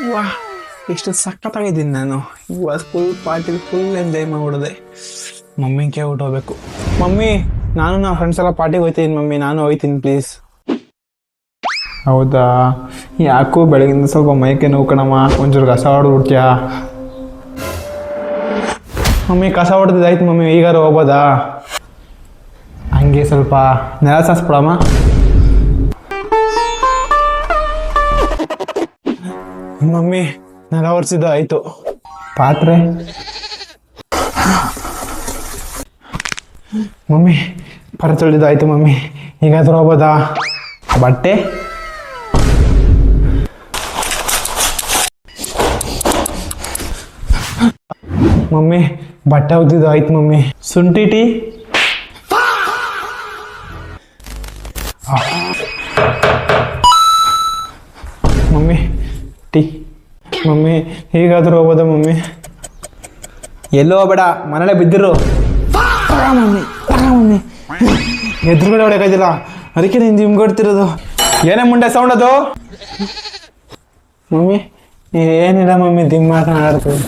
ವಾ, ಎಷ್ಟು ಸಖತ್ತಾಗಿದ್ದೀನಿ ನಾನು. ಇವಾಗ ಫುಲ್ ಪಾರ್ಟಿಲಿ ಫುಲ್ ಎಂಜಾಯ್ ಮಾಡ್ಬಿಡೋದೆ. ಮಮ್ಮಿ ಕೇಳ್ಬಿಟ್ಟು ಹೋಗ್ಬೇಕು. ಮಮ್ಮಿ, ನಾನು ನಮ್ಮ ಫ್ರೆಂಡ್ಸ್ ಎಲ್ಲ ಪಾರ್ಟಿಗೆ ಹೋಗ್ತೀನಿ ಮಮ್ಮಿ, ನಾನು ಹೋಗ್ತೀನಿ ಪ್ಲೀಸ್. ಹೌದಾ, ಯಾಕೋ ಬೆಳಗಿಂದ ಸ್ವಲ್ಪ ಮೈಕೆ ನೋವು ಕಣಮ್ಮ, ಒಂಚೂರು ಕಸ ಹೊಡೆದ್ಬಿಡ್ತೀಯಾ? ಮಮ್ಮಿ ಕಸ ಹೊಡೆದಿದ್ದಾಯ್ತು ಮಮ್ಮಿ, ಈಗಾರು ಹೋಗ್ಬೋದಾ? ಹಂಗೆ ಸ್ವಲ್ಪ ನೆಲ ಸಾಸ್ಬಿಡಮ್ಮ. ಮಮ್ಮಿ ನೆಲ ಒರೆಸಿದ್ದು ಆಯ್ತು. ಪಾತ್ರೆ? ಮಮ್ಮಿ ಪರ ತೊಳೆದಿದ್ದು ಆಯ್ತು ಮಮ್ಮಿ, ಈಗಾದ್ರೂ ಹೋಗ್ಬೋದಾ? ಬಟ್ಟೆ? ಮಮ್ಮಿ ಬಟ್ಟೆ ಒಗ್ದಿದ್ದು ಆಯ್ತು ಮಮ್ಮಿ. ಶುಂಠಿ ಟೀ? Mummy tea. ಮಮ್ಮಿ ಹೀಗಾದ್ರೂ ಹೋಗ್ಬೋದಾ ಮಮ್ಮಿ? ಎಲ್ಲೋ ಬೇಡ, ಮನೇಲೆ ಬಿದ್ದಿರು. ಮಮ್ಮಿ ಮಮ್ಮಿ ಎದುರುಗಡೆ ಹೊಡೆಯೋಕ್ಕಾಗಿಲ್ಲ, ಅದಕ್ಕೆ ನಿಂದು ಹಿಂಗೊಡ್ತಿರೋದು. ಏನೇ ಮುಂಡೆ ಸೌಂಡ್ ಅದು? ಮಮ್ಮಿ ಏನಿಲ್ಲ ಮಮ್ಮಿ, ದಿಮ್ಮ ಮಾತನಾಡ್ತೀವಿ.